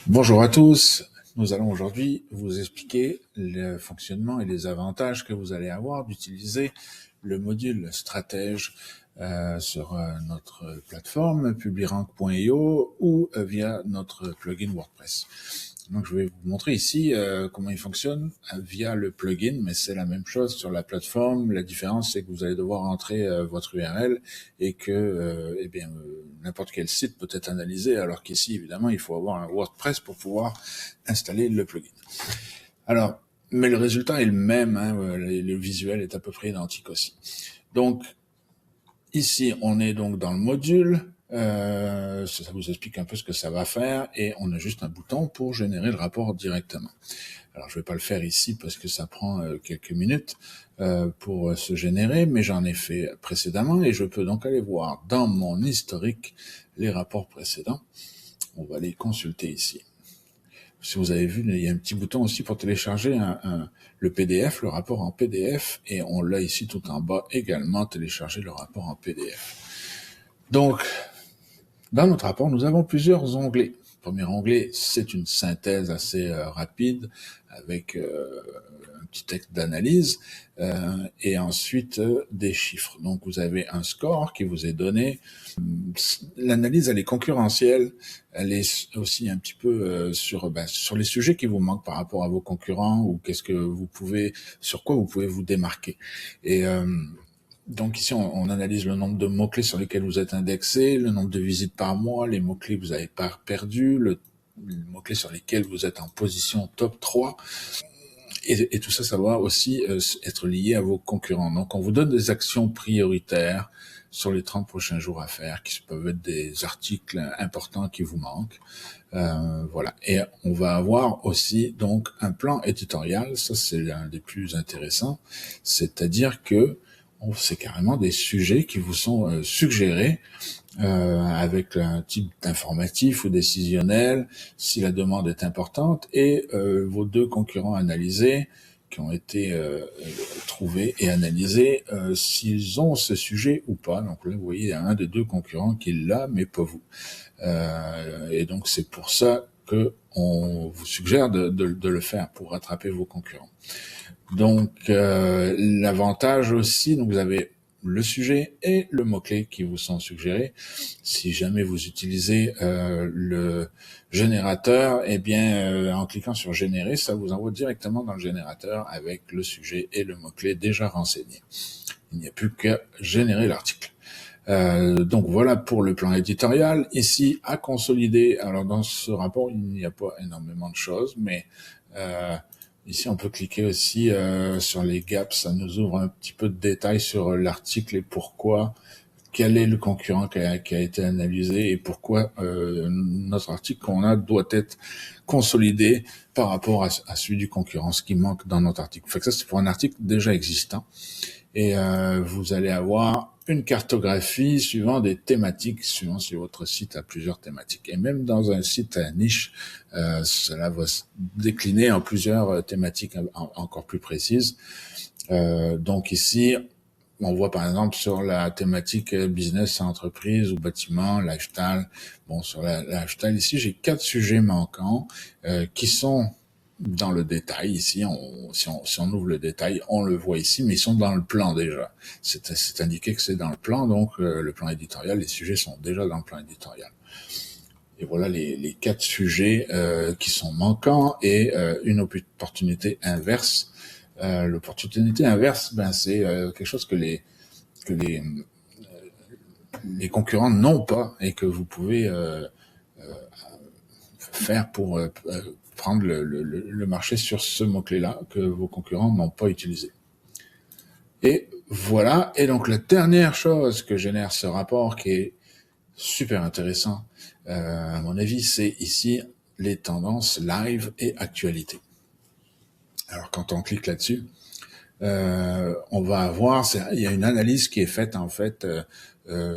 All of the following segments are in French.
Bonjour à tous. Nous allons aujourd'hui vous expliquer le fonctionnement et les avantages que vous allez avoir d'utiliser le module stratège sur notre plateforme publirank.io ou via notre plugin WordPress. Donc je vais vous montrer ici comment il fonctionne via le plugin, mais c'est la même chose sur la plateforme. La différence, c'est que vous allez devoir entrer votre URL et que n'importe quel site peut être analysé, alors qu'ici, évidemment, il faut avoir un WordPress pour pouvoir installer le plugin. Alors, mais le résultat est le même, le visuel est à peu près identique aussi. Donc, ici, on est donc dans le module. Ça vous explique un peu ce que ça va faire et on a juste un bouton pour générer le rapport directement. Alors je vais pas le faire ici parce que ça prend quelques minutes pour se générer, mais j'en ai fait précédemment et je peux donc aller voir dans mon historique les rapports précédents. On va les consulter ici. Si vous avez vu, il y a un petit bouton aussi pour télécharger le PDF, le rapport en PDF, et on l'a ici tout en bas également, télécharger le rapport en PDF. Donc, dans notre rapport, nous avons plusieurs onglets. Le premier onglet, c'est une synthèse assez rapide avec un petit texte d'analyse et ensuite des chiffres. Donc, vous avez un score qui vous est donné. L'analyse, elle est concurrentielle. Elle est aussi un petit peu sur les sujets qui vous manquent par rapport à vos concurrents ou sur quoi vous pouvez vous démarquer. Et donc ici, on analyse le nombre de mots-clés sur lesquels vous êtes indexé, le nombre de visites par mois, les mots-clés que vous n'avez pas perdus, les mots-clés sur lesquels vous êtes en position top 3. Et tout ça, ça va aussi être lié à vos concurrents. Donc, on vous donne des actions prioritaires sur les 30 prochains jours à faire, qui peuvent être des articles importants qui vous manquent. Voilà. Et on va avoir aussi donc un plan éditorial. Ça, c'est l'un des plus intéressants. C'est-à-dire que c'est carrément des sujets qui vous sont suggérés avec un type d'informatif ou décisionnel, si la demande est importante, et vos deux concurrents analysés qui ont été trouvés et analysés, s'ils ont ce sujet ou pas. Donc là, vous voyez, il y a un des deux concurrents qui l'a, mais pas vous. Et donc, c'est pour ça que on vous suggère de le faire pour rattraper vos concurrents. Donc, l'avantage aussi, donc vous avez le sujet et le mot-clé qui vous sont suggérés. Si jamais vous utilisez le générateur, en cliquant sur générer, ça vous envoie directement dans le générateur avec le sujet et le mot-clé déjà renseignés. Il n'y a plus qu'à générer l'article. Donc voilà pour le plan éditorial. Ici, à consolider. Alors dans ce rapport, il n'y a pas énormément de choses, mais ici, on peut cliquer aussi sur les gaps. Ça nous ouvre un petit peu de détails sur l'article et pourquoi, quel est le concurrent qui a été analysé et pourquoi notre article qu'on a doit être consolidé par rapport à celui du concurrent, ce qui manque dans notre article. Fait que ça, c'est pour un article déjà existant. Et vous allez avoir une cartographie suivant des thématiques, suivant si votre site a plusieurs thématiques. Et même dans un site à niche, cela va se décliner en plusieurs thématiques encore plus précises. Donc ici, on voit par exemple sur la thématique business, entreprise ou bâtiment, lifestyle. Bon, sur la lifestyle, ici, j'ai 4 sujets manquants qui sont dans le détail. Ici, si on ouvre le détail, on le voit ici, mais ils sont dans le plan déjà. C'est indiqué que c'est dans le plan, donc le plan éditorial, les sujets sont déjà dans le plan éditorial. Et voilà les 4 sujets qui sont manquants et une opportunité inverse. L'opportunité inverse, c'est quelque chose que les concurrents n'ont pas et que vous pouvez faire pour prendre le marché sur ce mot-clé-là que vos concurrents n'ont pas utilisé. Et voilà. Et donc, la dernière chose que génère ce rapport qui est super intéressant, à mon avis, c'est ici les tendances live et actualité. Alors, quand on clique là-dessus, on va avoir, il y a une analyse qui est faite en fait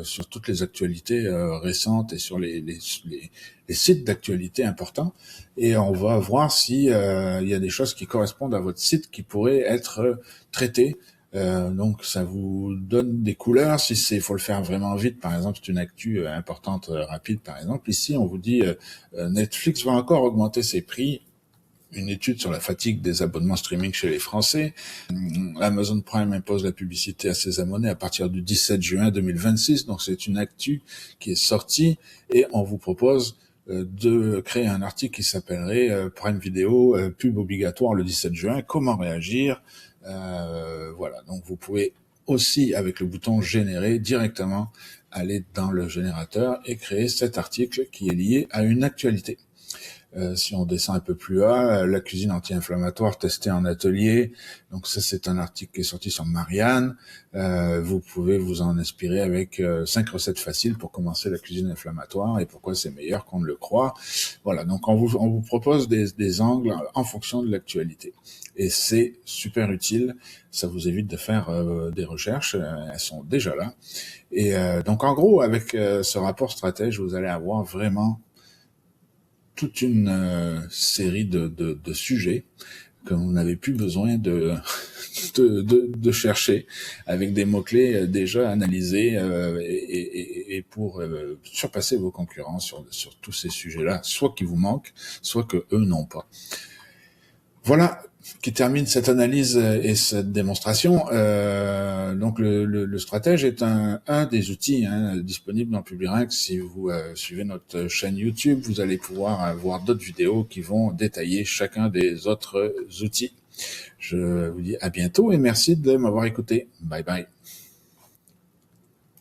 sur toutes les actualités récentes et sur les sites d'actualité importants, et on va voir si il y a des choses qui correspondent à votre site qui pourraient être traitées Donc ça vous donne des couleurs. Si c'est, faut le faire vraiment vite, par exemple, c'est une actu importante, rapide, par exemple. Ici, on vous dit Netflix va encore augmenter ses prix. Une étude sur la fatigue des abonnements streaming chez les Français. Amazon Prime impose la publicité à ses abonnés à partir du 17 juin 2026. Donc c'est une actu qui est sortie et on vous propose de créer un article qui s'appellerait Prime Video, pub obligatoire le 17 juin, comment réagir. Voilà, donc vous pouvez aussi, avec le bouton générer, directement aller dans le générateur et créer cet article qui est lié à une actualité. Si on descend un peu plus bas, la cuisine anti-inflammatoire testée en atelier. Donc ça, c'est un article qui est sorti sur Marianne. Vous pouvez vous en inspirer avec 5 recettes faciles pour commencer la cuisine inflammatoire et pourquoi c'est meilleur qu'on ne le croit. Voilà, donc on vous propose des angles en fonction de l'actualité. Et c'est super utile, ça vous évite de faire des recherches, elles sont déjà là. Et donc en gros, avec ce rapport stratège, vous allez avoir vraiment toute une série de sujets que vous n'avez plus besoin de chercher, avec des mots-clés déjà analysés et pour surpasser vos concurrents sur tous ces sujets-là, soit qui vous manquent, soit que eux n'ont pas. Voilà qui termine cette analyse et cette démonstration. Donc le stratège est un des outils disponibles dans Publiranx. Si vous suivez notre chaîne YouTube, vous allez pouvoir voir d'autres vidéos qui vont détailler chacun des autres outils. Je vous dis à bientôt et merci de m'avoir écouté. Bye bye.